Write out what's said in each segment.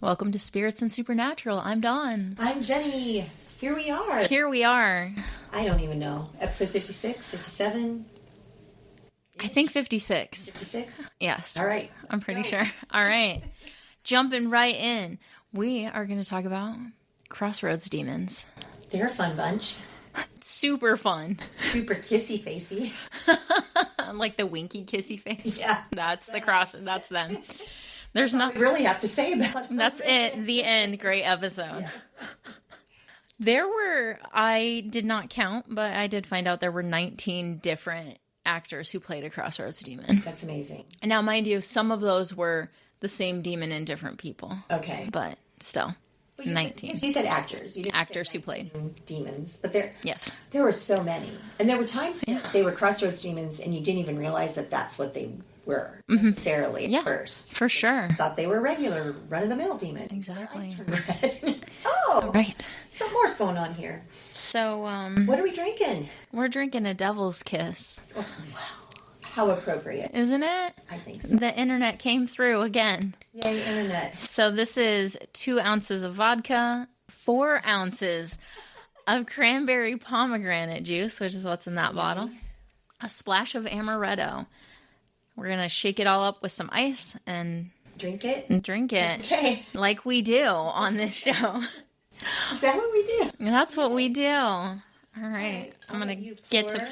Welcome to Spirits and Supernatural. I'm Dawn. I'm Jenny. Here we are. Here we are. I don't even know. Episode 56, 57? I think 56. 56? Yes. All right. I'm pretty sure. All right. Jumping right in. We are going to talk about Crossroads Demons. They're a fun bunch. Super fun. Super kissy-facey. Like the winky kissy face. Yeah. That's them. There's That's all we really have to say about it. That's it. The end. Great episode. Yeah. I did not count, but I did find out there were 19 different actors who played a Crossroads Demon. That's amazing. And now, mind you, some of those were the same demon in different people. Okay. But still, Well, 19. You said actors. You didn't Actors say who played. Demons. But there were so many. And there were times they were Crossroads Demons and you didn't even realize that that's what they were necessarily at first. For sure. Thought they were regular, run-of-the-mill demon. Exactly. Their eyes turned red. Oh! Right. Something more's going on here. So, what are we drinking? We're drinking a devil's kiss. Oh, wow. How appropriate. Isn't it? I think so. The internet came through again. Yay, internet. So this is 2 ounces of vodka, 4 ounces of cranberry pomegranate juice, which is what's in that bottle, a splash of Amaretto. We're going to shake it all up with some ice and drink it. Okay. Like we do on this show. Is that what we do? That's what we do. All right. I'm going to get to...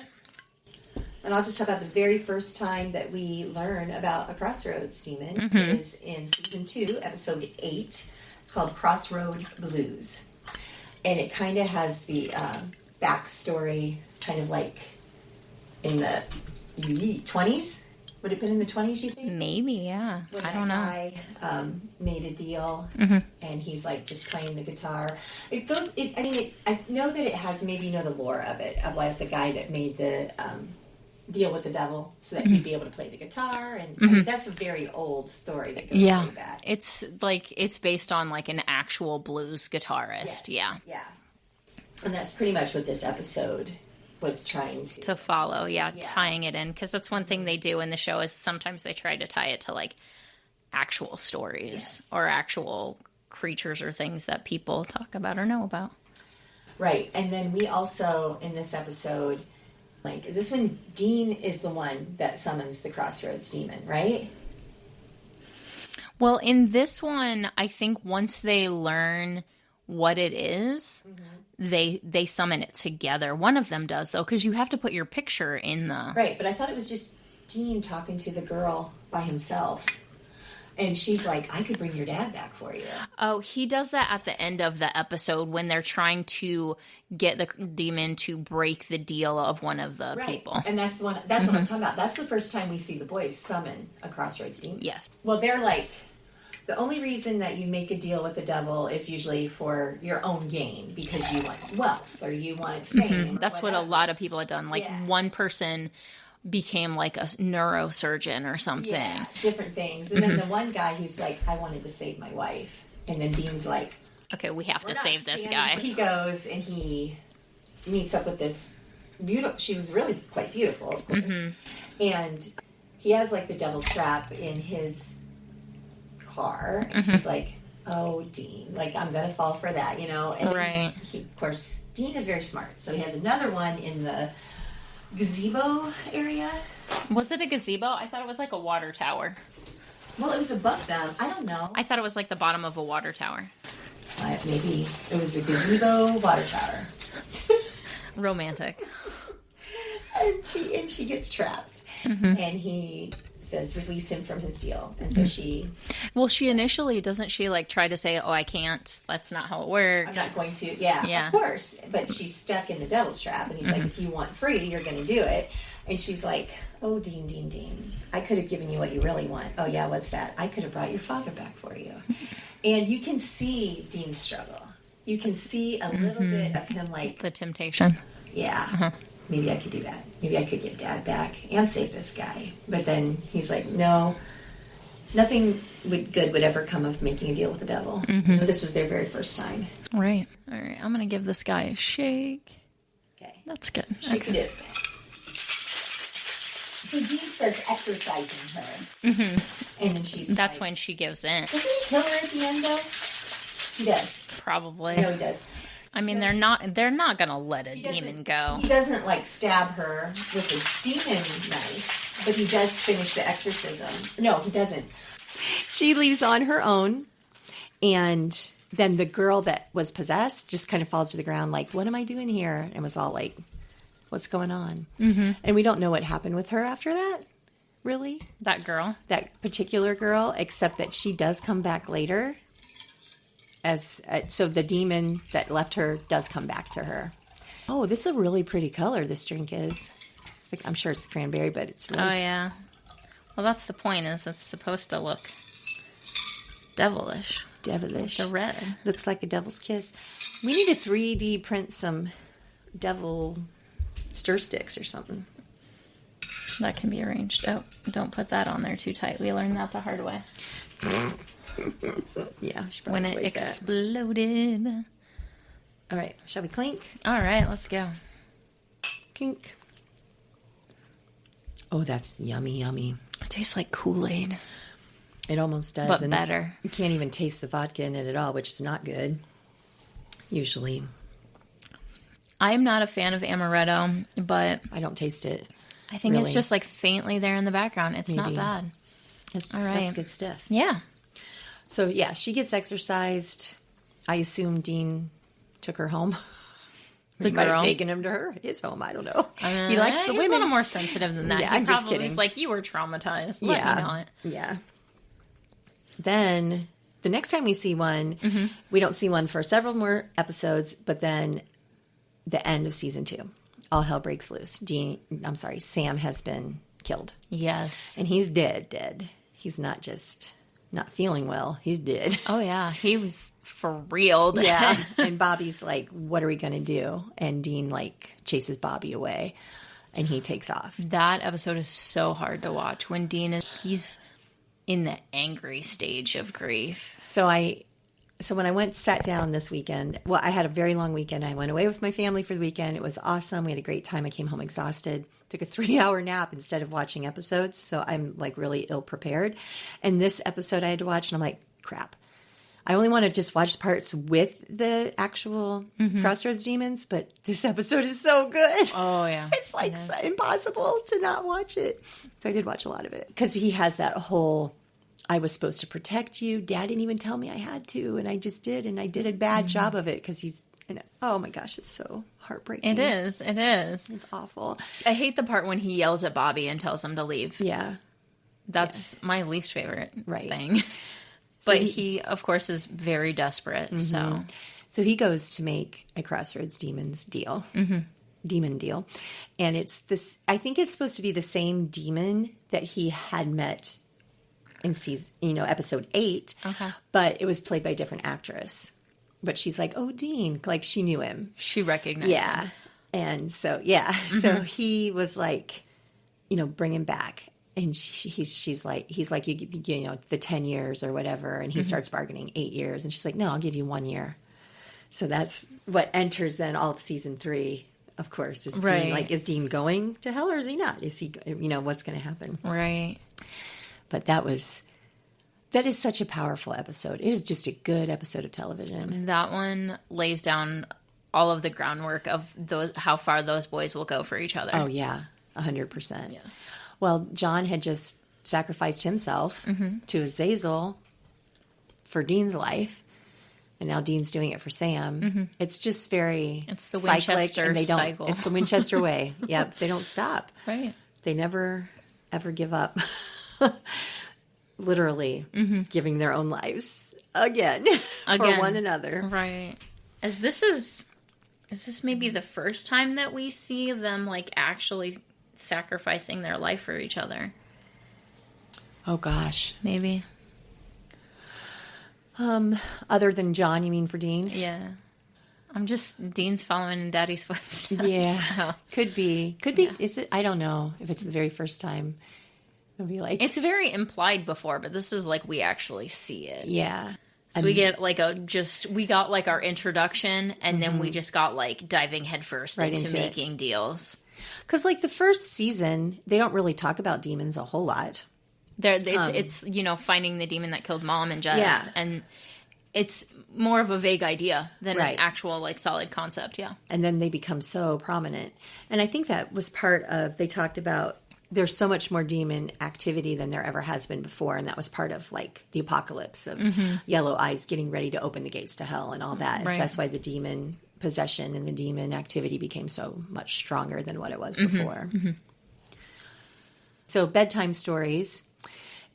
And I'll just talk about the very first time that we learn about a Crossroads Demon is in season 2, episode 8. It's called Crossroad Blues. And it kind of has the backstory kind of like in the 20s. Would it have been in the 20s, you think? Maybe, yeah. When I don't know. Guy made a deal, and he's like just playing the guitar. I know that it has, maybe you know the lore of it, of like the guy that made the deal with the devil so that he'd be able to play the guitar. And I mean, that's a very old story that goes way back. It's based on like an actual blues guitarist. Yes. Yeah. And that's pretty much what this episode was trying to follow, tying it in, because that's one thing they do in the show is sometimes they try to tie it to like actual stories or actual creatures or things that people talk about or know about. Right. And then we also in this episode, like, is this when Dean is the one that summons the Crossroads Demon, right? Well, in this one, I think once they learn what it is, they summon it together. One of them does, though, because you have to put your picture in the... Right, but I thought it was just Dean talking to the girl by himself. And she's like, I could bring your dad back for you. Oh, he does that at the end of the episode when they're trying to get the demon to break the deal of one of the people. And that's the one. That's what I'm talking about. That's the first time we see the boys summon a Crossroads Demon. Yes. Well, they're like, the only reason that you make a deal with the devil is usually for your own gain because you want wealth or you want fame. That's what a lot of people have done. Like one person became like a neurosurgeon or something. Yeah, different things. And then the one guy who's like, I wanted to save my wife. And then Dean's like, okay, we have to save this guy. He goes and he meets up with this beautiful, she was really quite beautiful, of course. And he has like the devil's trap in his car. And she's like, oh, Dean, like I'm going to fall for that, you know? And he, of course, Dean is very smart. So he has another one in the gazebo area. Was it a gazebo? I thought it was like a water tower. Well, it was above them. I don't know. I thought it was like the bottom of a water tower. Maybe it was a gazebo water tower. Romantic. and she gets trapped. And he says, release him from his deal. And so she... Well, she initially, doesn't she like try to say, oh, I can't. That's not how it works. I'm not going to. Yeah, of course. But she's stuck in the devil's trap. And he's like, if you want free, you're going to do it. And she's like, oh, Dean, I could have given you what you really want. Oh, yeah, what's that? I could have brought your father back for you. And you can see Dean's struggle. You can see a little bit of him like... The temptation. Yeah. Maybe I could do that. Maybe I could get Dad back and save this guy. But then he's like, no, nothing good would ever come of making a deal with the devil. This was their very first time. Right. All right. I'm going to give this guy a shake. Okay. That's good. Shake it. So Dean starts exercising her. And then she's That's when she gives in. Doesn't he kill her at the end, though? He does. Probably. No, he does. I mean, they're not gonna let a demon go. He doesn't, like, stab her with a demon knife, but he does finish the exorcism. No, he doesn't. She leaves on her own, and then the girl that was possessed just kind of falls to the ground like, what am I doing here? And was all like, what's going on? Mm-hmm. And we don't know what happened with her after that, really. That girl? That particular girl, except that she does come back later. So the demon that left her does come back to her. Oh, this is a really pretty color, this drink is. I'm sure it's the cranberry, but it's really... Oh, yeah. Well, that's the point, is it's supposed to look devilish. Devilish. The red. Looks like a devil's kiss. We need to 3D print some devil stir sticks or something. That can be arranged. Oh, don't put that on there too tight. We learned that the hard way. Yeah. When it exploded. All right. Shall we clink? All right, let's go. Clink. Oh, that's yummy, yummy. It tastes like Kool-Aid. It almost does. But and better. You can't even taste the vodka in it at all, which is not good. Usually. I'm not a fan of Amaretto, but... I don't taste it. I think really. It's just like faintly there in the background. It's not Maybe. bad. All right. That's good stuff. Yeah. So, yeah, she gets exercised. I assume Dean took her home. The He might have girl. taken him to his home. I don't know. He likes the He's women. a little more sensitive than that. Yeah, He I'm just probably kidding. was like, you were traumatized. Let me not. Yeah. Then the next time we see one, we don't see one for several more episodes, but then the end of season 2, all hell breaks loose. Sam has been killed. Yes. And he's dead. He's not just not feeling well. He's dead. Oh, yeah. He was for real. Yeah. And Bobby's like, what are we going to do? And Dean like chases Bobby away and he takes off. That episode is so hard to watch when he's in the angry stage of grief. So when I sat down this weekend, well, I had a very long weekend. I went away with my family for the weekend. It was awesome. We had a great time. I came home exhausted, took a 3-hour nap instead of watching episodes. So I'm like really ill prepared. And this episode I had to watch and I'm like, crap. I only want to just watch parts with the actual Crossroads Demons, but this episode is so good. Oh, yeah. It's like impossible to not watch it. So I did watch a lot of it because he has that whole, I was supposed to protect you. Dad didn't even tell me I had to. And I just did. And I did a bad job of it because oh my gosh, it's so heartbreaking. It is. It's awful. I hate the part when he yells at Bobby and tells him to leave. Yeah. That's my least favorite thing. So but he, of course, is very desperate. So he goes to make a Crossroads Demons deal. Demon deal. And it's this, I think it's supposed to be the same demon that he had met in season, episode 8. Okay. But it was played by a different actress. But she's like, oh, Dean. Like, she knew him. She recognized him. And so, So he was like, bring him back. And he's like, the 10 years or whatever. And he starts bargaining 8 years. And she's like, no, I'll give you 1 year. So that's what enters then all of season 3, of course, is Dean. Like, is Dean going to hell or is he not? Is he, what's going to happen? Right. But that is such a powerful episode. It is just a good episode of television. That one lays down all of the groundwork of how far those boys will go for each other. Oh, yeah. 100%. Yeah. Well, John had just sacrificed himself to Azazel for Dean's life. And now Dean's doing it for Sam. It's just very It's the cyclic, Winchester and cycle. It's the Winchester way. Yep, they don't stop. Right. They never, ever give up. Literally giving their own lives again for one another. Right. Is this maybe the first time that we see them like actually sacrificing their life for each other? Oh gosh. Maybe. Other than John, you mean for Dean? Yeah. Dean's following in Daddy's footsteps. Yeah. So. Could be. Yeah. Is it? I don't know if it's the very first time. It'll be like. It's very implied before, but this is like we actually see it. Yeah. So we get like we got like our introduction, and then we just got like diving headfirst into making deals. Because like the first season, they don't really talk about demons a whole lot. It's finding the demon that killed Mom and Jess, and it's more of a vague idea than an actual like solid concept. Yeah, and then they become so prominent, and I think that was part of. They talked about there's so much more demon activity than there ever has been before, and that was part of like the apocalypse of Yellow Eyes getting ready to open the gates to hell and all that. And so that's why the demon possession and the demon activity became so much stronger than what it was before. So Bedtime Stories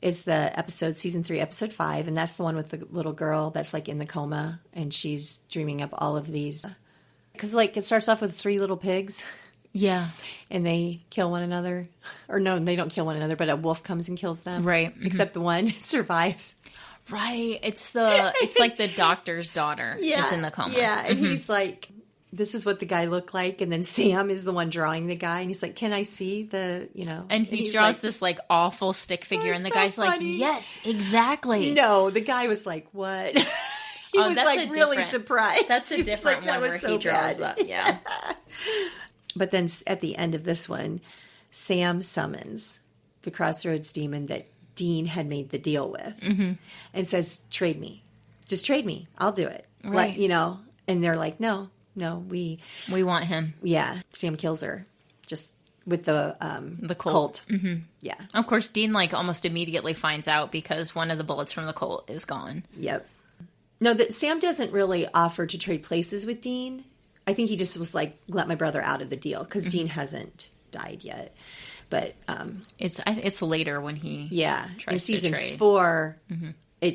is the episode, season 3, episode 5, and that's the one with the little girl that's like in the coma, and she's dreaming up all of these. Because like it starts off with 3 little pigs. Yeah. And they kill one another. Or no, they don't kill one another, but a wolf comes and kills them. Right. Except the one survives. Right. It's like the doctor's daughter is in the coma. Yeah. And he's like, this is what the guy looked like. And then Sam is the one drawing the guy. And he's like, can I see the, And he draws like, this like awful stick figure. And the guy's funny. Like, yes, exactly. No, the guy was like, what? He was like really surprised. That's a different one where he draws that. Yeah. But then at the end of this one, Sam summons the Crossroads demon that Dean had made the deal with and says, trade me. Just trade me. I'll do it. Right. And they're like, no, we want him. Yeah. Sam kills her just with the Colt. Mm-hmm. Yeah. Of course, Dean like almost immediately finds out because one of the bullets from the Colt is gone. Yep. No, that Sam doesn't really offer to trade places with Dean. I think he just was like, let my brother out of the deal because Dean hasn't died yet. But it's later when he tries in season to trade. 4,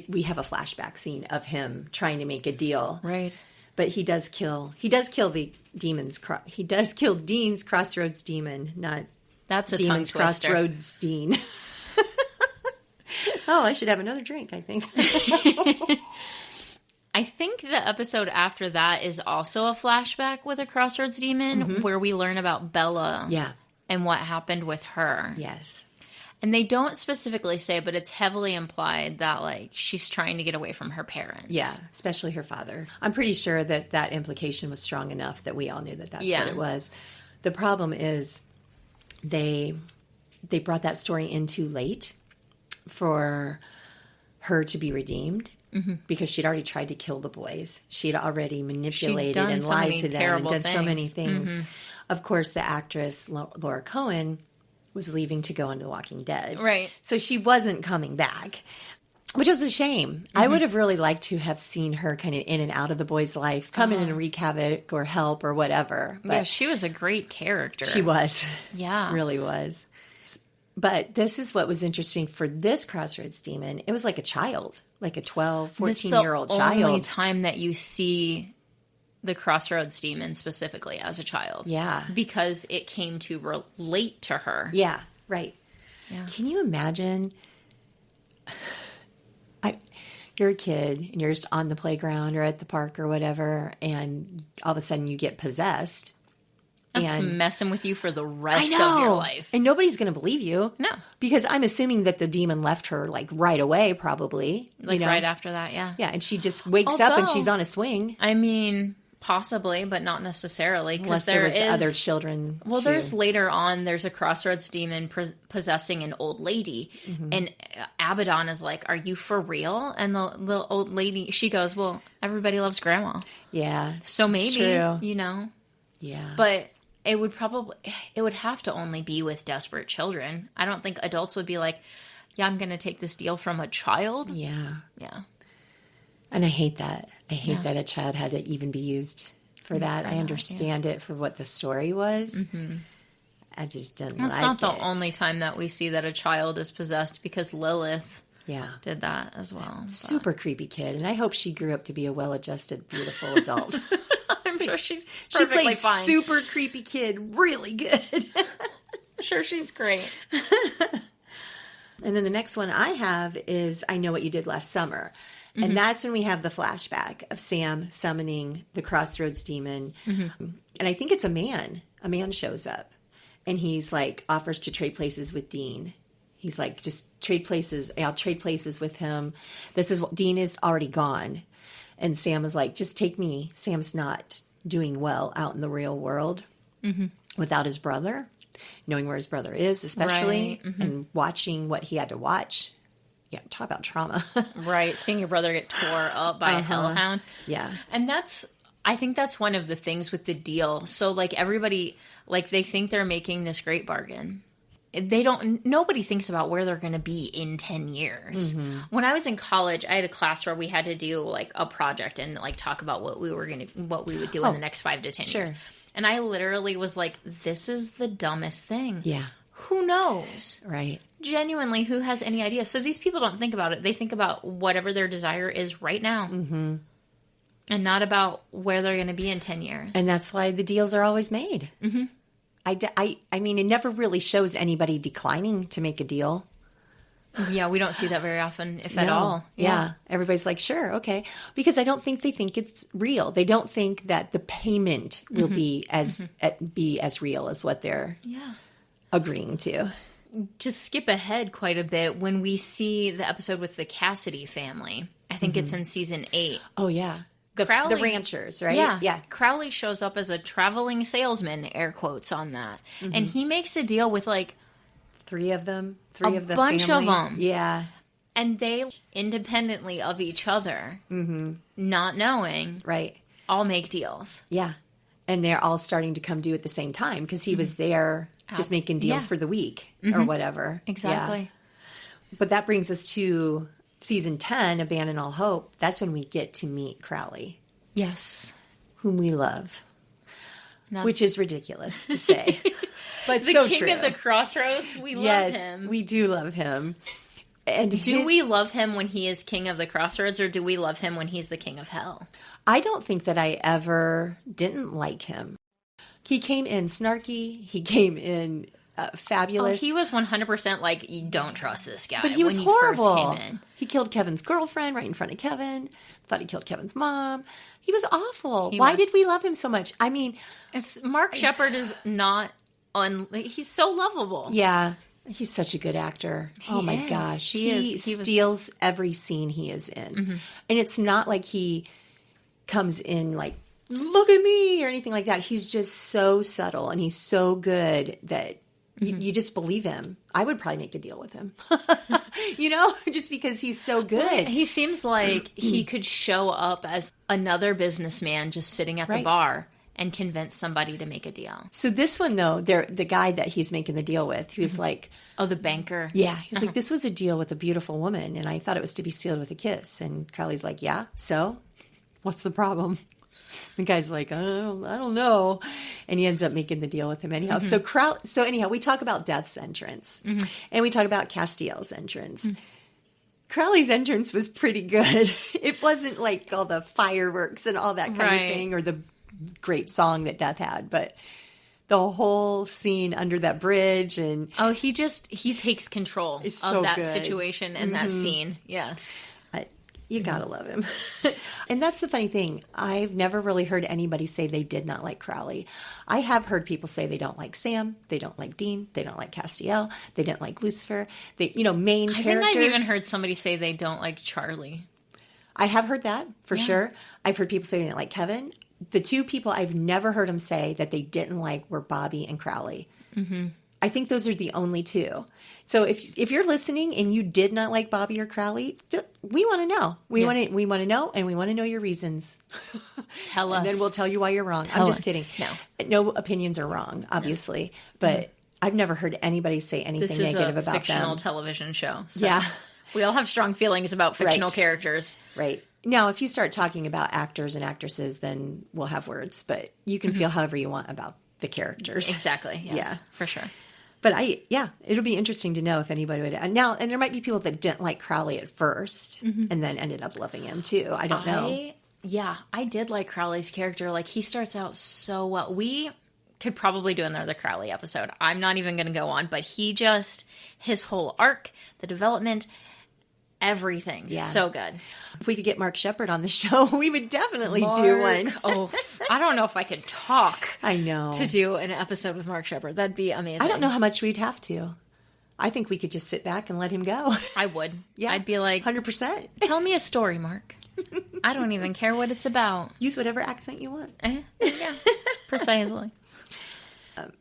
we have a flashback scene of him trying to make a deal. Right. But he does kill the demons. He does kill Dean's Crossroads demon, not that's a Demon's tongue twister. Crossroads Dean. Oh, I should have another drink, I think. I think the episode after that is also a flashback with a Crossroads demon where we learn about Bella and what happened with her. Yes. And they don't specifically say, but it's heavily implied that like she's trying to get away from her parents. Yeah, especially her father. I'm pretty sure that implication was strong enough that we all knew that that's what it was. The problem is they brought that story in too late for her to be redeemed. Because she'd already tried to kill the boys. She'd already manipulated and lied to them and done so many things. Of course, the actress Laura Cohen was leaving to go into The Walking Dead. Right. So she wasn't coming back, which was a shame. I would have really liked to have seen her kind of in and out of the boys' lives, come in and wreak havoc or help or whatever. But yeah, she was a great character. She was. Yeah. Really was. But this is what was interesting for this Crossroads demon. It was like a child, like a 12, 14-year-old child. It's the only time that you see the Crossroads demon specifically as a child. Yeah. Because it came to relate to her. Yeah, right. Yeah. Can you imagine? You're a kid and you're just on the playground or at the park or whatever, and all of a sudden you get possessed. That's messing with you for the rest of your life. And nobody's going to believe you. No. Because I'm assuming that the demon left her like right away, probably. Like right after that, yeah. Yeah, and she just wakes up and she's on a swing. I mean, possibly, but not necessarily. Unless there was other children. Well, there's later on, there's a Crossroads demon possessing an old lady. And Abaddon is like, are you for real? And the old lady, she goes, well, everybody loves grandma. Yeah. So maybe, true. Yeah. But it would have to only be with desperate children. I don't think adults would be like, yeah, I'm going to take this deal from a child. Yeah. Yeah. And I hate that. I hate that a child had to even be used for that. I understand it for what the story was. I just didn't like it. It's not the only time that we see that a child is possessed because Lilith did that as well. Super creepy kid. And I hope she grew up to be a well-adjusted, beautiful adult. I'm sure she's perfectly played fine. Super creepy kid really good. I'm sure she's great. And then the next one I have is I Know What You Did Last Summer. And that's when we have the flashback of Sam summoning the Crossroads demon. And I think it's a man. A man shows up. And he's like, offers to trade places with Dean. He's like, just trade places. I'll trade places with him. Dean is already gone. And Sam was like, just take me. Sam's not doing well out in the real world without his brother, knowing where his brother is, especially, and watching what he had to watch. Yeah, talk about trauma. Right. Seeing your brother get tore up by a hellhound. Yeah. And I think that's one of the things with the deal. So, like, everybody, like, they think they're making this great bargain. Nobody thinks about where they're going to be in 10 years. When I was in college, I had a class where we had to do, like, a project and, like, talk about what we would do in the next 5 to 10 years. And I literally was like, this is the dumbest thing. Yeah. Who knows? Right. Genuinely, who has any idea? So these people don't think about it. They think about whatever their desire is right now. And not about where they're going to be in 10 years. And that's why the deals are always made. I mean, it never really shows anybody declining to make a deal. Yeah, we don't see that very often, if at all. Yeah. Everybody's like, sure, okay. Because I don't think they think it's real. They don't think that the payment will be as real as what they're agreeing to. To skip ahead quite a bit, when we see the episode with the Cassidy family, I think it's in season 8. Oh, yeah. The ranchers, right? Yeah. Crowley shows up as a traveling salesman, air quotes on that. And he makes a deal with, like, 3 of them. A bunch of them. Yeah. And they, independently of each other, not knowing, right, all make deals. Yeah. And they're all starting to come due at the same time because he was there just making deals for the week or whatever. Exactly. Yeah. But that brings us to season 10, Abandon All Hope. That's when we get to meet Crowley. Yes. Whom we love. Which is ridiculous to say. But the so king true. of the Crossroads, we love him. Yes, we do love him. And do we love him when he is king of the Crossroads, or do we love him when he's the king of hell? I don't think that I ever didn't like him. He came in snarky. He came in fabulous. Oh, he was 100% like, you don't trust this guy. But he was horrible. First came in. He killed Kevin's girlfriend right in front of Kevin. Thought he killed Kevin's mom. He was awful. Why did we love him so much? I mean, Mark Sheppard is not he's so lovable. Yeah. He's such a good actor. Oh my gosh. He steals every scene he is in. And it's not like he comes in like, look at me or anything like that. He's just so subtle and he's so good that you just believe him. I would probably make a deal with him, just because he's so good. He seems like he could show up as another businessman just sitting at the bar and convince somebody to make a deal. So this one, though, the guy that he's making the deal with, he was like... Oh, the banker. Yeah. He's like, this was a deal with a beautiful woman, and I thought it was to be sealed with a kiss. And Crowley's like, yeah, so? What's the problem? The guy's like, I don't know. And he ends up making the deal with him anyhow. So anyhow, we talk about Death's entrance. And we talk about Castiel's entrance. Crowley's entrance was pretty good. It wasn't like all the fireworks and all that kind of thing, or the great song that Death had, but the whole scene under that bridge and he takes control of that situation and that scene. Yes. You gotta love him. And that's the funny thing. I've never really heard anybody say they did not like Crowley. I have heard people say they don't like Sam, they don't like Dean, they don't like Castiel, they didn't like Lucifer. They, main characters. I think I've even heard somebody say they don't like Charlie. I have heard that for sure. I've heard people say they didn't like Kevin. The 2 people I've never heard them say that they didn't like were Bobby and Crowley. I think those are the only 2. So if you're listening and you did not like Bobby or Crowley, we want to know. We want to know, and we want to know your reasons. Tell us. And then we'll tell you why you're wrong. I'm just kidding. No opinions are wrong, obviously. But I've never heard anybody say anything negative about them. This is a fictional television show. So yeah. We all have strong feelings about fictional characters. Right. Now, if you start talking about actors and actresses, then we'll have words. But you can feel however you want about the characters. Exactly. Yes, yeah. For sure. But it'll be interesting to know if anybody would. And there might be people that didn't like Crowley at first and then ended up loving him too. I don't know. Yeah, I did like Crowley's character. Like, he starts out so well. We could probably do another Crowley episode. I'm not even going to go on, but his whole arc, the development, everything. Yeah. So good. If we could get Mark Sheppard on the show, we would definitely do one. I don't know if I could talk. I know. To do an episode with Mark Sheppard. That'd be amazing. I don't know how much we'd have to. I think we could just sit back and let him go. I would. Yeah. I'd be like, 100%. tell me a story, Mark. I don't even care what it's about. Use whatever accent you want. Yeah, precisely.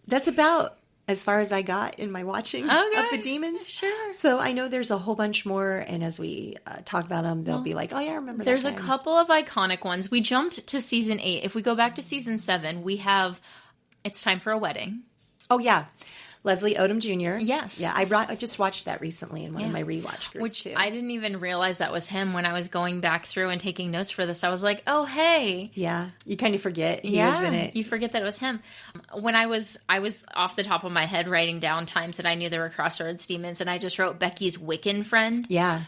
That's about as far as I got in my watching of the Demons. Sure. So I know there's a whole bunch more, and as we talk about them, they'll be like, oh yeah, I remember that There's time. a couple of iconic ones. We jumped to season 8. If we go back to season 7, we have It's Time for a Wedding. Oh yeah. Leslie Odom Jr. Yes. Yeah, I just watched that recently in one of my rewatch groups Which too. I didn't even realize that was him when I was going back through and taking notes for this. I was like, oh, hey. Yeah, you kind of forget he was in it. You forget that it was him. When I was off the top of my head writing down times that I knew there were Crossroads Demons, and I just wrote Becky's Wiccan friend. Yeah.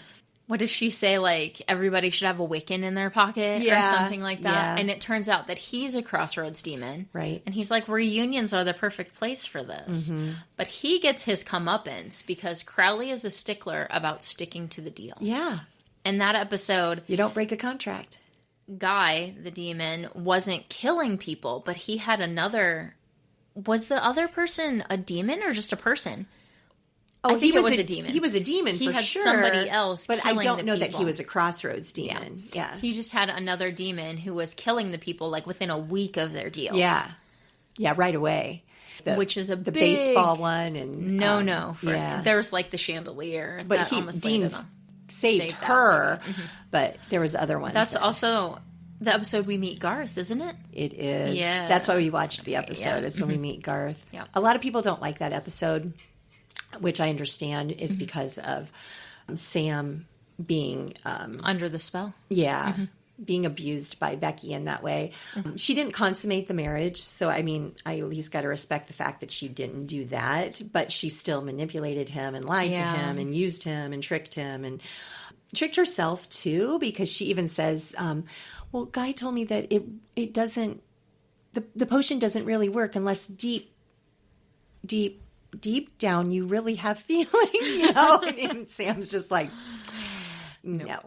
What does she say? Like, everybody should have a Wiccan in their pocket or something like that. Yeah. And it turns out that he's a Crossroads Demon. Right. And he's like, reunions are the perfect place for this. Mm-hmm. But he gets his comeuppance because Crowley is a stickler about sticking to the deal. Yeah. In that episode, You don't break a contract. Guy, the demon, wasn't killing people, but he had another... Was the other person a demon or just a person? Oh, I think it was a demon. He was a demon He for had sure. somebody else but I killing don't the know that people. he was a Crossroads demon. Yeah. He just had another demon who was killing the people like within a week of their deals. Yeah. Yeah, right away. Which is the big... baseball one and there was like the chandelier but that almost Dean landed on. saved her, but there was other ones. That's also the episode we meet Garth, isn't it? It is. Yeah. That's why we watched the episode. Yeah. It's when we meet Garth. Yeah. A lot of people don't like that episode, which I understand is because of Sam being Under the spell. Yeah. Being abused by Becky in that way. She didn't consummate the marriage. So, I mean, I at least got to respect the fact that she didn't do that. But she still manipulated him and lied to him and used him and tricked him and tricked herself too, because she even says, well, Guy told me that it doesn't, the potion doesn't really work unless deep down you really have feelings, you know? And Sam's just like, no.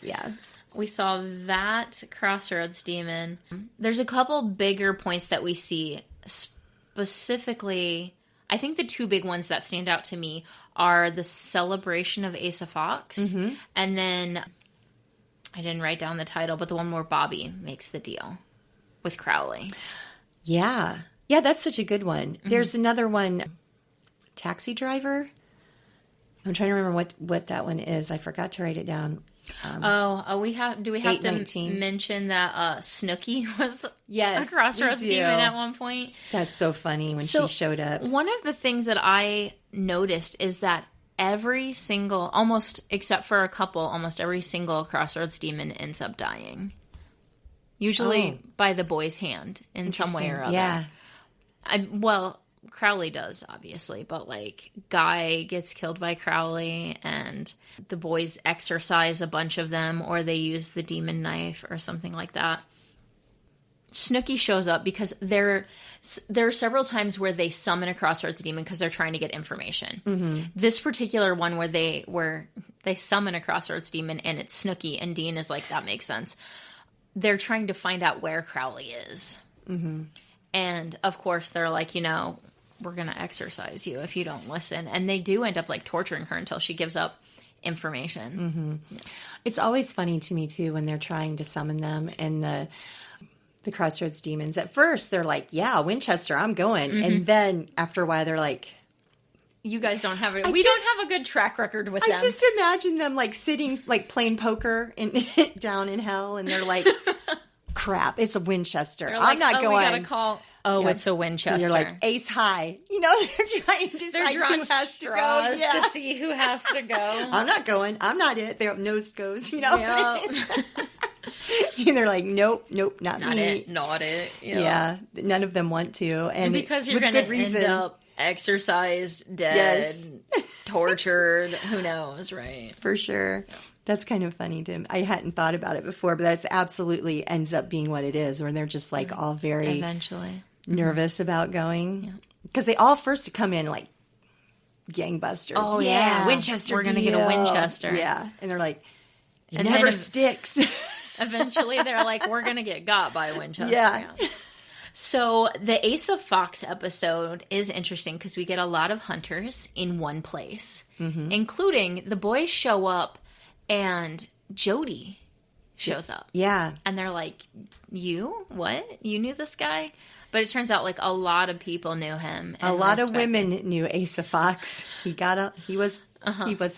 Yeah. We saw that Crossroads Demon. There's a couple bigger points that we see. Specifically, I think the two big ones that stand out to me are the celebration of Asa Fox, and then I didn't write down the title, but the one where Bobby makes the deal with Crowley. Yeah. Yeah, that's such a good one. There's another one, Taxi Driver. I'm trying to remember what that one is. I forgot to write it down. Do we have to 819. mention that Snooki was Yes, a Crossroads we do. Demon at one point? That's so funny when she showed up. One of the things that I noticed is that every single, almost except for a couple, almost every single Crossroads Demon ends up dying. Usually by the boy's hand in some way or other. Yeah. Crowley does, obviously, but like Guy gets killed by Crowley and the boys exorcise a bunch of them, or they use the demon knife or something like that. Snooki shows up because there are several times where they summon a Crossroads Demon because they're trying to get information. This particular one where they summon a Crossroads Demon and it's Snooki, and Dean is like, that makes sense. They're trying to find out where Crowley is. And of course they're like, we're going to exorcise you if you don't listen. And they do end up like torturing her until she gives up information. Yeah. It's always funny to me too when they're trying to summon them and the Crossroads Demons. At first they're like, yeah, Winchester, I'm going. And then after a while they're like, you guys don't have we don't have a good track record with them. I just imagine them like sitting, like playing poker down in hell, and they're like, crap, it's a Winchester. Like, I'm not going. We got to call. Oh, it's a Winchester. And you're like, ace high. They're trying to decide who has to go. To see who has to go. I'm not going. I'm not it. Their nose goes, Yep. And they're like, nope, not me. Not it. Yep. Yeah, none of them want to. And because you're going to end up exorcised, dead, tortured. Who knows, right? For sure. Yeah. That's kind of funny to him. I hadn't thought about it before, but that's absolutely ends up being what it is, where they're just like all very eventually nervous about going. Because they all first come in like gangbusters. Oh, yeah. Winchester. We're going to get a Winchester. Yeah. And they're like, it never sticks. Eventually they're like, we're going to get got by Winchester. Yeah. So the Asa Fox episode is interesting because we get a lot of hunters in one place, including the boys show up and Jody shows up. Yeah. And they're like, you? What? You knew this guy? But it turns out like a lot of people knew him. A lot of women knew Asa Fox. He was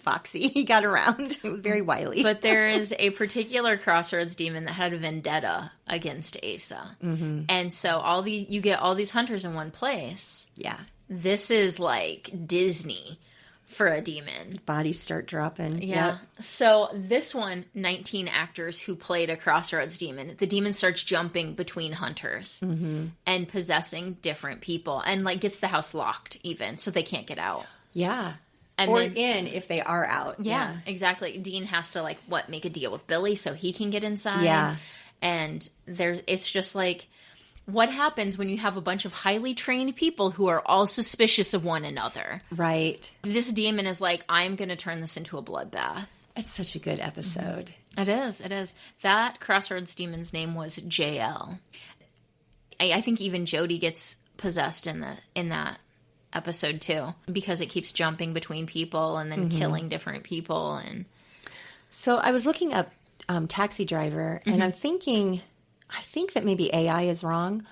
foxy. He got around. It was very wily. But there is a particular Crossroads demon that had a vendetta against Asa. And so you get all these hunters in one place. Yeah. This is like Disney for a demon. Bodies start dropping. Yeah. Yep. So this one, 19 actors who played a Crossroads demon. The demon starts jumping between hunters and possessing different people and like gets the house locked even so they can't get out. Yeah. And or then, in if they are out. Yeah, exactly. Dean has to make a deal with Billy so he can get inside. Yeah. And it's just like, what happens when you have a bunch of highly trained people who are all suspicious of one another? Right. This demon is like, I'm going to turn this into a bloodbath. It's such a good episode. It is. That Crossroads demon's name was JL. I think even Jody gets possessed in that episode too, because it keeps jumping between people and then killing different people. And so I was looking up Taxi Driver, and I think that maybe AI is wrong.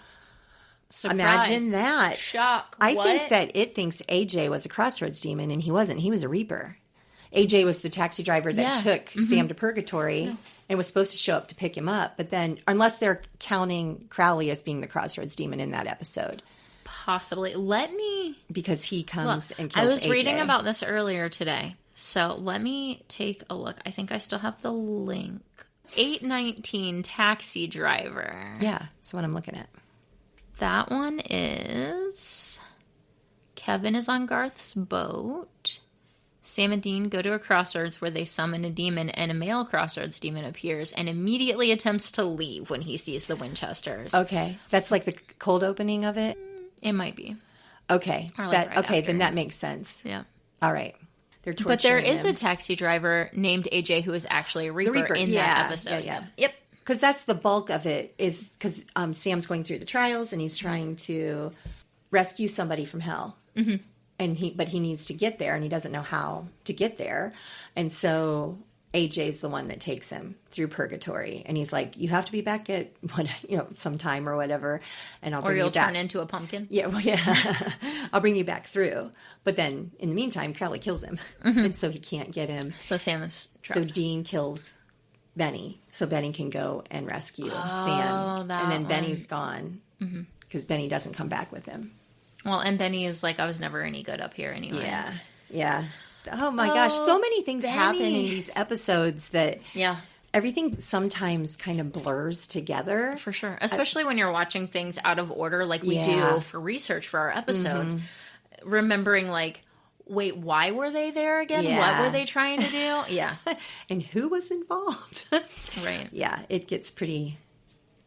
Surprise. Imagine that. Shock. I What? think that it thinks AJ was a Crossroads demon, and he wasn't. He was a Reaper. AJ was the taxi driver that took Sam to Purgatory and was supposed to show up to pick him up. But then, unless they're counting Crowley as being the Crossroads demon in that episode. Possibly. Because he comes and kills I was AJ. reading about this earlier today. So let me take a look. I think I still have the link. 819 Taxi Driver. Yeah, that's what I'm looking at. That one is Kevin is on Garth's boat. Sam and Dean go to a crossroads where they summon a demon, and a male Crossroads demon appears and immediately attempts to leave when he sees the Winchesters. Okay. That's like the cold opening of it? It might be. Okay. Or like right after. Then that makes sense. Yeah. All right. They're torturing But there is him. a taxi driver named AJ who is actually a Reaper, in that episode. Yeah. Yep. Because that's the bulk of it, is because Sam's going through the trials and he's trying to rescue somebody from hell. Mm-hmm. But he needs to get there, and he doesn't know how to get there. And so AJ's the one that takes him through Purgatory, and he's like, "You have to be back at some time or whatever, and I'll bring you back." Or you'll turn into a pumpkin. Yeah, well, yeah, I'll bring you back through. But then, in the meantime, Crowley kills him, and so he can't get him. So Sam is trapped. So Dean kills Benny, so Benny can go and rescue Sam, and then Benny's gone because Benny doesn't come back with him. Well, and Benny is like, I was never any good up here anyway. Yeah. Oh my gosh, so many things happen in these episodes that everything sometimes kind of blurs together. For sure. Especially when you're watching things out of order like we do for research for our episodes. Remembering like, wait, why were they there again? Yeah. What were they trying to do? Yeah. And who was involved? Right. Yeah, it gets pretty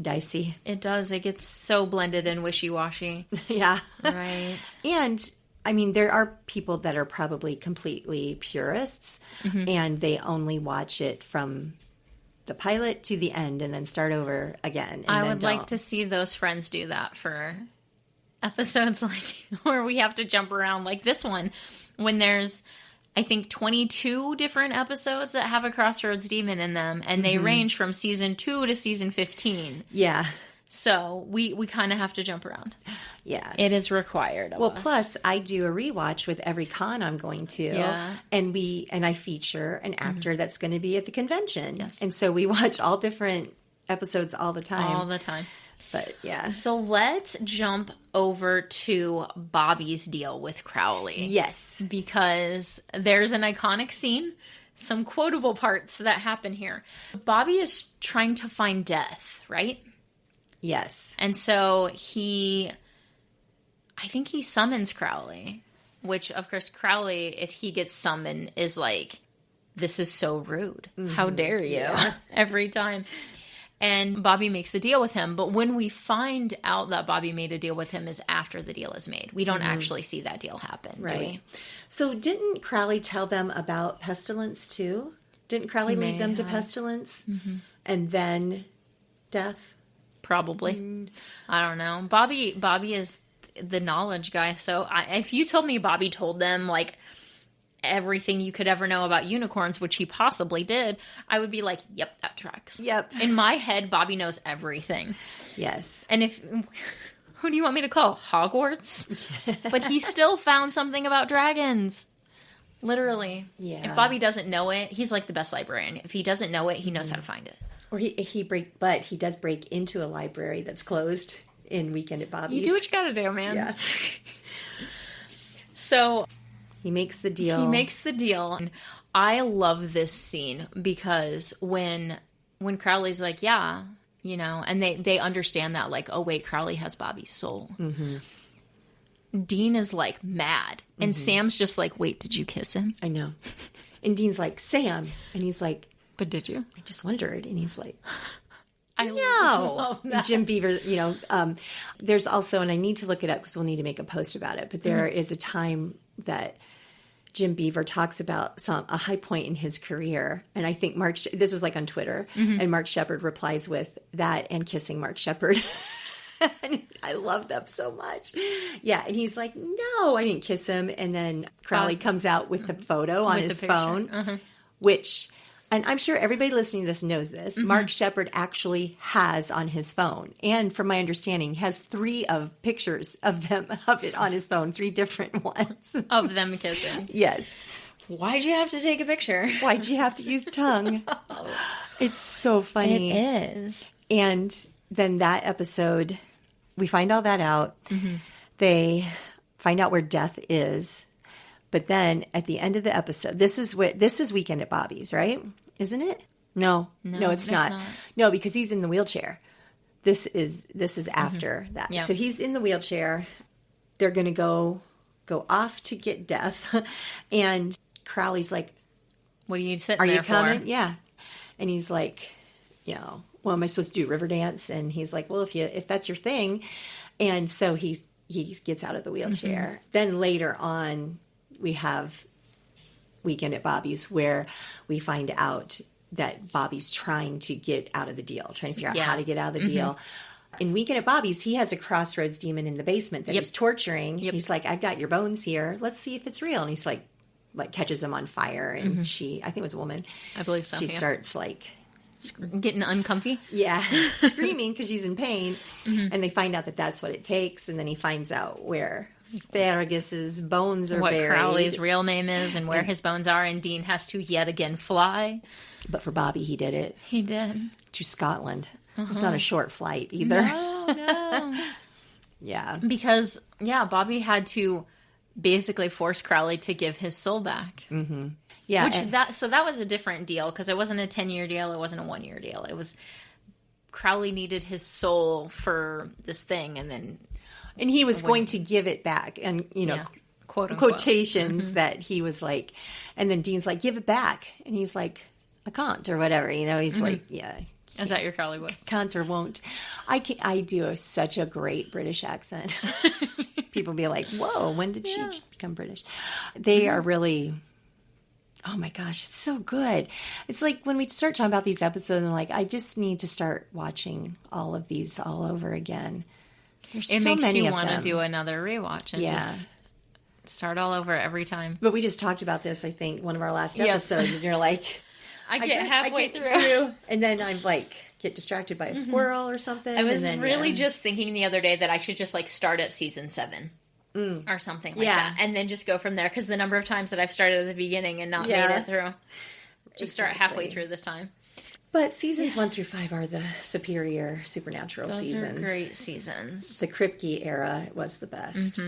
dicey. It does. It gets so blended and wishy-washy. Yeah. Right. And I mean, there are people that are probably completely purists, and they only watch it from the pilot to the end and then start over again. And I then would like to see those friends do that for episodes like where we have to jump around like this one, when there's, I think, 22 different episodes that have a Crossroads demon in them, and they range from season 2 to season 15. Yeah. So we kind of have to jump around. Yeah. It is required of us. Plus, I do a rewatch with every con I'm going to. Yeah. And I feature an actor that's going to be at the convention. Yes. And so we watch all different episodes all the time. All the time. But yeah. So let's jump over to Bobby's deal with Crowley. Yes. Because there's an iconic scene, some quotable parts that happen here. Bobby is trying to find death, right? Yes. And so I think he summons Crowley, which of course Crowley, if he gets summoned, is like, this is so rude. How dare you? Yeah. Every time. And Bobby makes a deal with him. But when we find out that Bobby made a deal with him is after the deal is made. We don't actually see that deal happen, do we? So didn't Crowley tell them about pestilence too? Didn't Crowley lead them to pestilence and then death? Probably. I don't know. Bobby is the knowledge guy. So if you told me Bobby told them like everything you could ever know about unicorns, which he possibly did, I would be like, yep, that tracks. Yep. In my head, Bobby knows everything. Yes. And who do you want me to call? Hogwarts? But he still found something about dragons. Literally. Yeah. If Bobby doesn't know it, he's like the best librarian. If he doesn't know it, he knows how to find it. Or he does break into a library that's closed in Weekend at Bobby's. You do what you gotta do, man. Yeah. So he makes the deal. And I love this scene because when Crowley's like, yeah, you know, and they understand that, like, oh wait, Crowley has Bobby's soul. Mm-hmm. Dean is like mad. And Sam's just like, wait, did you kiss him? I know. And Dean's like, Sam. And he's like, but did you? I just wondered. And he's like, I no. Jim Beaver, you know, there's also, and I need to look it up because we'll need to make a post about it, but there is a time that Jim Beaver talks about a high point in his career. And I think this was like on Twitter, and Mark Shepard replies with that and kissing Mark Shepard. I love them so much. Yeah. And he's like, no, I didn't kiss him. And then Crowley comes out with the photo on his phone, which, and I'm sure everybody listening to this knows this, Mark Shepard actually has on his phone. And from my understanding, has 3 pictures of it on his phone, 3 different ones. Of them kissing. Yes. Why'd you have to take a picture? Why'd you have to use tongue? It's so funny. It is. And then that episode, we find all that out. They find out where Death is. But then at the end of the episode, this is Weekend at Bobby's, right? Isn't it? No, it's not. No, because he's in the wheelchair. This is after that. Yeah. So he's in the wheelchair. They're going to go off to get Death. And Crowley's like, what are you sitting are there you coming? for? Yeah. And he's like, you know, well, am I supposed to do river dance? And he's like, well, if that's your thing. And so he gets out of the wheelchair. Then later on, we have Weekend at Bobby's where we find out that Bobby's trying to get out of the deal, trying to figure out how to get out of the deal. In Weekend at Bobby's, he has a Crossroads demon in the basement that he's torturing. He's like, I've got your bones here. Let's see if it's real. And he's like catches him on fire. And I think it was a woman. I believe so. She starts like getting uncomfy. Yeah. Screaming because she's in pain. And they find out that that's what it takes. And then he finds out where Fergus's bones are buried. What Crowley's real name is and where his bones are. And Dean has to yet again fly. But for Bobby, he did it. He did. To Scotland. It's not a short flight either. No. Yeah. Because, Bobby had to basically force Crowley to give his soul back. Yeah. So that was a different deal because it wasn't a 10-year deal. It wasn't a 1-year deal. It was Crowley needed his soul for this thing and he was going to give it back. And, you know, quote unquote. Quotations that he was like, and then Dean's like, give it back. And he's like, I can't or whatever. You know, he's like, yeah. Is that your Crowley voice? Can't or won't. I do such a great British accent. People be like, whoa, when did she become British? They are really... Oh my gosh, it's so good. It's like when we start talking about these episodes, I'm like, I just need to start watching all of these all over again. There's so makes many you of want to them. do another rewatch and just start all over every time. But we just talked about this, I think, one of our last episodes, and you're like... I get halfway through. And then I'm like, get distracted by a squirrel or something. I was just thinking the other day that I should just like start at season 7. Or something like that. And then just go from there. Because the number of times that I've started at the beginning and not made it through. Just start halfway through this time. But seasons 1 through 5 are the superior supernatural seasons. Those are great seasons. The Kripke era was the best.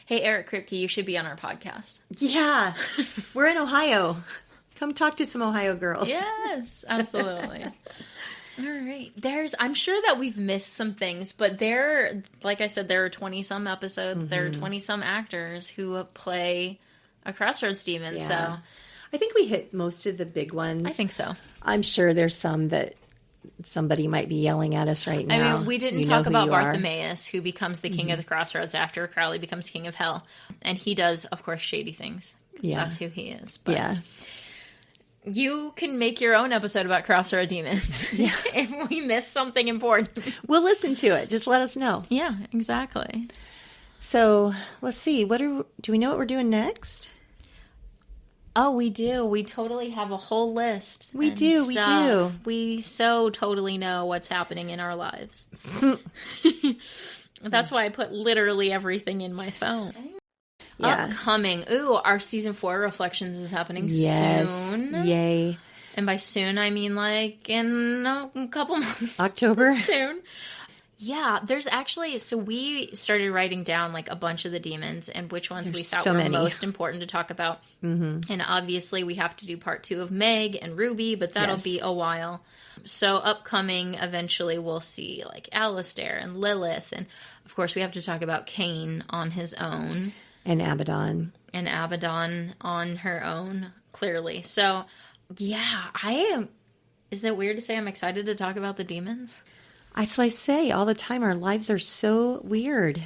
Hey, Eric Kripke, you should be on our podcast. Yeah. We're in Ohio. Come talk to some Ohio girls. Yes, absolutely. All right. I'm sure that we've missed some things, but like I said, there are 20-some episodes. There are 20-some actors who play a Crossroads Demon. Yeah. So I think we hit most of the big ones. I think so. I'm sure there's some that somebody might be yelling at us right now. I mean, we didn't talk about Bartimaeus, who becomes the king of the Crossroads after Crowley becomes king of hell. And he does, of course, shady things. Yeah. That's who he is. But You can make your own episode about Crossroads Demons. Yeah. If we miss something important. We'll listen to it. Just let us know. Yeah, exactly. So let's see. Do we know what we're doing next? Oh, we do. We totally have a whole list. We do. We so totally know what's happening in our lives. That's why I put literally everything in my phone. Yeah. Upcoming. Ooh, our season 4 reflections is happening soon. Yay. And by soon, I mean like in a couple months. October? Soon. Yeah, there's actually, so we started writing down like a bunch of the demons and which ones we thought were most important to talk about. Mm-hmm. And obviously we have to do part 2 of Meg and Ruby, but that'll be a while. So upcoming, eventually we'll see like Alistair and Lilith. And of course we have to talk about Cain on his own. And Abaddon. And Abaddon on her own, clearly. So yeah, is it weird to say I'm excited to talk about the demons? That's what I say all the time. Our lives are so weird.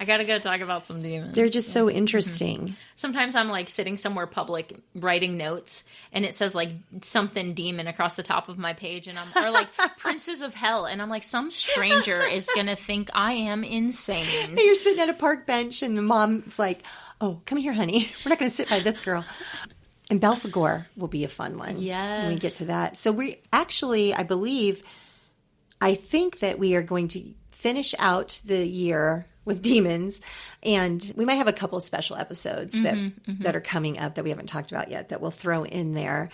I gotta go talk about some demons. They're just so interesting. Mm-hmm. Sometimes I'm like sitting somewhere public writing notes and it says like something demon across the top of my page or like Princes of Hell. And I'm like, some stranger is gonna think I am insane. You're sitting at a park bench and the mom's like, oh, come here, honey. We're not gonna sit by this girl. And Belphegor will be a fun one. Yes. When we get to that. So we actually, I think that we are going to finish out the year with demons, and we might have a couple of special episodes that are coming up that we haven't talked about yet that we'll throw in there.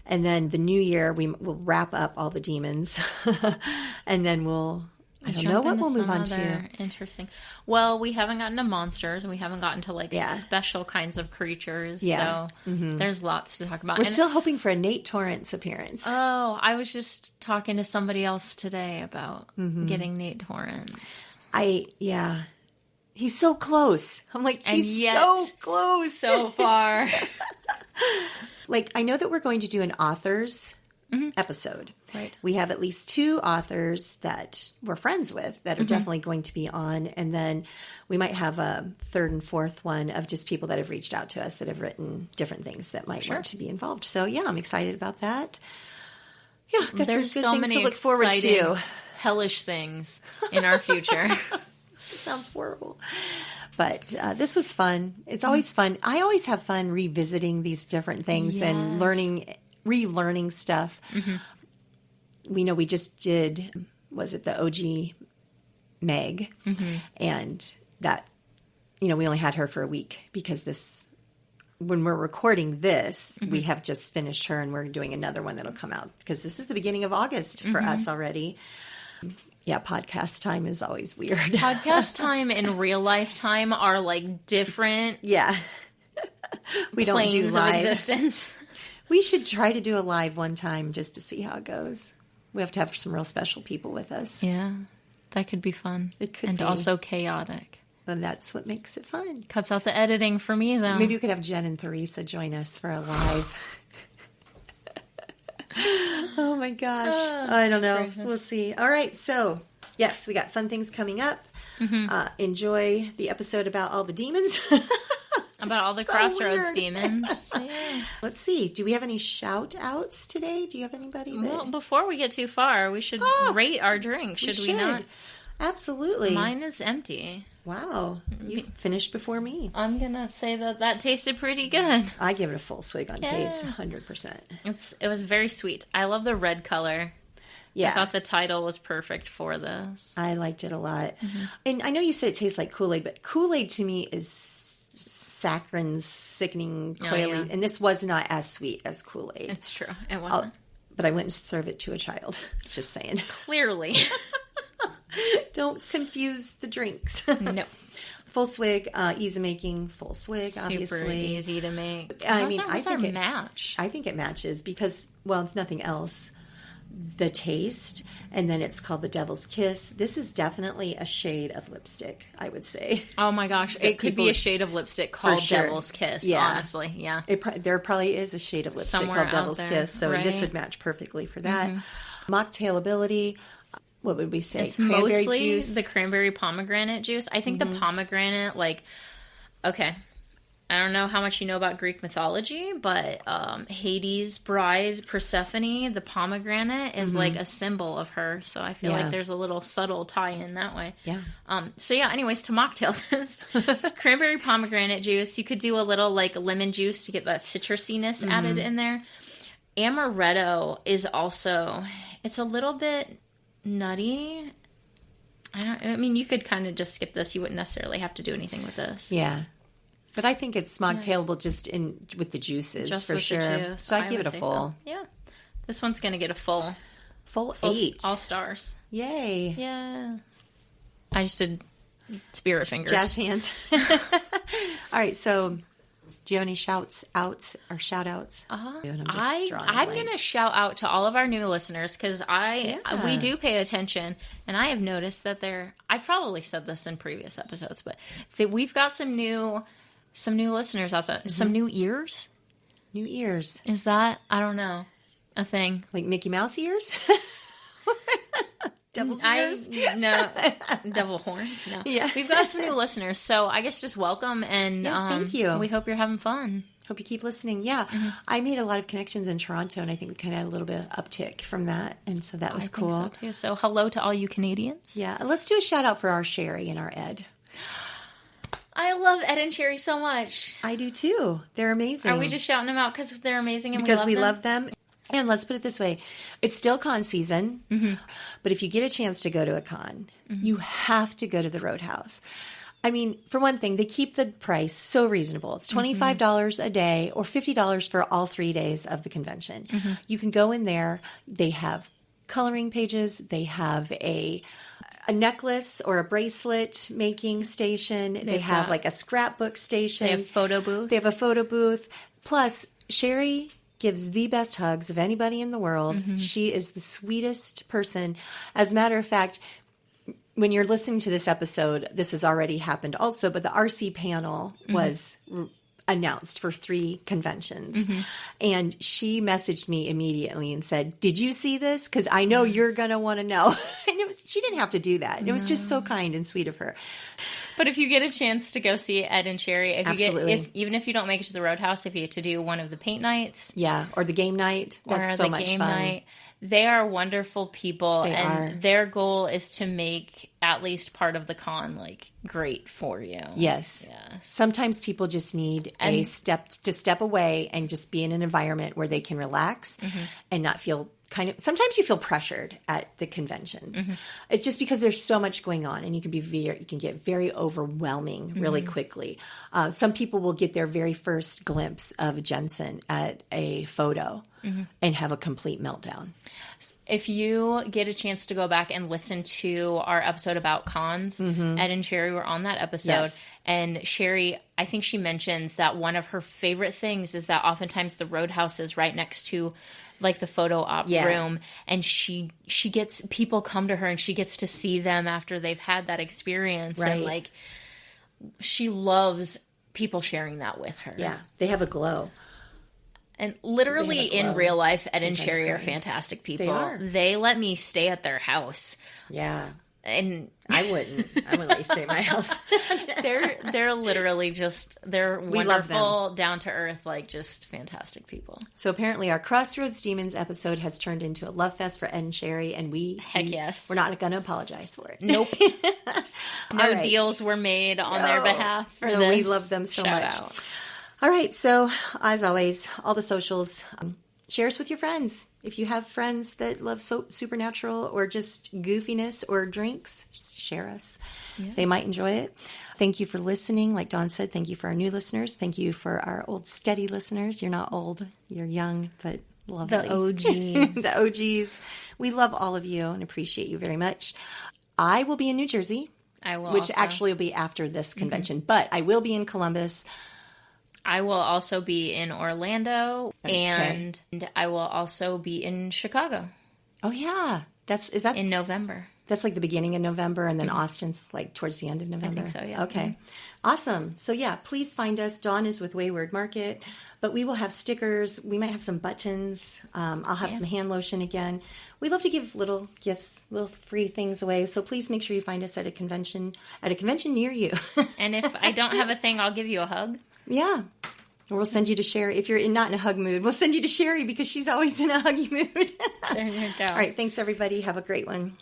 And then the new year, we will wrap up all the demons, and then I don't know what we'll move on to. Interesting. Well, we haven't gotten to monsters, and we haven't gotten to like special kinds of creatures. Yeah. So there's lots to talk about. We're still hoping for a Nate Torrance appearance. Oh, I was just talking to somebody else today about getting Nate Torrance. He's so close. I'm like, he's so close. So far. Like, I know that we're going to do an authors episode. Right. We have at least 2 authors that we're friends with that are definitely going to be on. And then we might have a 3rd and 4th one of just people that have reached out to us that have written different things that might want to be involved. So, yeah, I'm excited about that. Yeah, there's some good so things many to look forward to. Hellish things in our future. Sounds horrible. But this was fun. It's always fun. I always have fun revisiting these different things and relearning stuff. We just did, was it the OG Meg? And that, we only had her for a week because when we're recording this, we have just finished her and we're doing another one that'll come out because this is the beginning of August for us already. Yeah, podcast time is always weird. Podcast time and real life time are like different. Yeah. We don't do live. Of existence. We should try to do a live one time just to see how it goes. We have to have some real special people with us. Yeah, that could be fun. It could be. And also chaotic. And that's what makes it fun. Cuts out the editing for me, though. Maybe we could have Jen and Theresa join us for a live. Oh, my gosh. I don't know. Gracious. We'll see. All right. So, yes, we got fun things coming up. Enjoy the episode about all the demons. About all the Crossroads Demons. Yeah. Let's see. Do we have any shout outs today? Do you have anybody? Well, before we get too far, we should rate our drink. Should we not? Absolutely. Mine is empty. Wow. You finished before me. I'm going to say that tasted pretty good. I give it a full swig on taste, 100%. It was very sweet. I love the red color. Yeah. I thought the title was perfect for this. I liked it a lot. And I know you said it tastes like Kool-Aid, but Kool-Aid to me is saccharine, sickening, coily, and this was not as sweet as Kool-Aid. It's true. It wasn't. But I wouldn't serve it to a child. Just saying. Clearly. Don't confuse the drinks. No. Full swig, easy making, full swig, obviously. Super easy to make. I mean, I think it matches because, well, if nothing else, the taste, and then it's called the Devil's Kiss. This is definitely a shade of lipstick, I would say. Oh my gosh, it could be a shade of lipstick called Devil's Kiss, honestly. Yeah. There probably is a shade of lipstick called Devil's Kiss, so this would match perfectly for that. Mocktailability, what would we say? It's cranberry mostly juice. The cranberry pomegranate juice. I think the pomegranate, okay. I don't know how much you know about Greek mythology, but Hades' bride, Persephone, the pomegranate, is like a symbol of her. So I feel like there's a little subtle tie-in that way. Yeah. So yeah, anyways, to mocktail this, cranberry pomegranate juice. You could do a little like lemon juice to get that citrusiness added in there. Amaretto is also, it's a little bit nutty. I mean, you could kind of just skip this. You wouldn't necessarily have to do anything with this. Yeah. But I think it's mocktailable just with the juices, just for sure. Juice, so I give it a full. So. Yeah. This one's going to get a full 8. All stars. Yay. Yeah. I just did spirit fingers. Jazz hands. All right. So do you have any shout-outs? I'm going to shout out to all of our new listeners because we do pay attention, and I have noticed that I've probably said this in previous episodes, but we've got some new listeners out there. Some new ears. New ears. Is that, I don't know, a thing? Like Mickey Mouse ears? Devil's ears? No. Devil horns? No. Yeah. We've got some new listeners, so I guess just welcome, and thank you. We hope you're having fun. Hope you keep listening. Yeah. I made a lot of connections in Toronto, and I think we kind of had a little bit of uptick from that, and so that was cool. I think so, too. So hello to all you Canadians. Yeah. Let's do a shout-out for our Sherry and our Ed. I love Ed and Sherry so much. I do, too. They're amazing. Are we just shouting them out because they're amazing and because we love them? And let's put it this way. It's still con season, but if you get a chance to go to a con, you have to go to the Roadhouse. I mean, for one thing, they keep the price so reasonable. It's $25 a day or $50 for all 3 days of the convention. You can go in there. They have coloring pages. They have a necklace or a bracelet making station. They have like a scrapbook station. They have photo booth. They have a photo booth. Plus, Sherry gives the best hugs of anybody in the world. She is the sweetest person. As a matter of fact, when you're listening to this episode, this has already happened also, but the RC panel was announced for 3 conventions. And she messaged me immediately and said, "Did you see this? Because I know you're going to want to know." And she didn't have to do that. It was just so kind and sweet of her. But if you get a chance to go see Ed and Sherry, even if you don't make it to the Roadhouse, if you get to do one of the paint nights. Yeah, or the game night. That's so much fun. Night, they are wonderful people, their goal is to make at least part of the con like great for you. Yes. Sometimes people just need to step away and just be in an environment where they can relax and not feel sometimes you feel pressured at the conventions. It's just because there's so much going on, and you can get very overwhelming really quickly. Some people will get their very first glimpse of Jensen at a photo and have a complete meltdown. If you get a chance to go back and listen to our episode about cons, Ed and Sherry were on that episode. And Sherry, I think she mentions that one of her favorite things is that oftentimes the Roadhouse is right next to like the photo op room, and she gets people come to her and she gets to see them after they've had that experience. And like, she loves people sharing that with her. Yeah. They have a glow. And literally in real life, Ed and Sherry are fantastic people. They are. They let me stay at their house. Yeah. And I wouldn't let you stay at my house. They're literally they're wonderful, down to earth, like just fantastic people. So apparently our Crossroads Demons episode has turned into a love fest for Ed and Sherry, and we're not going to apologize for it. Nope. No deals were made on their behalf for this. We love them so much. Out. All right. So as always, all the socials, share us with your friends. If you have friends that love supernatural or just goofiness or drinks, share us. Yeah. They might enjoy it. Thank you for listening. Like Dawn said, thank you for our new listeners. Thank you for our old steady listeners. You're not old. You're young, but lovely. The OGs. The OGs. We love all of you and appreciate you very much. I will be in New Jersey. I will Which also. Actually will be after this convention. But I will be in Columbus. I will also be in Orlando, and I will also be in Chicago. Oh, yeah. Is that in November? That's like the beginning of November, and then Austin's like towards the end of November. I think so, yeah. Okay. Awesome. So, yeah, please find us. Dawn is with Wayward Market, but we will have stickers. We might have some buttons. I'll have some hand lotion again. We love to give little gifts, little free things away. So please make sure you find us at a convention near you. And if I don't have a thing, I'll give you a hug. Yeah. Or we'll send you to Sherry. If you're not in a hug mood, we'll send you to Sherry because she's always in a huggy mood. There you go. All right. Thanks, everybody. Have a great one.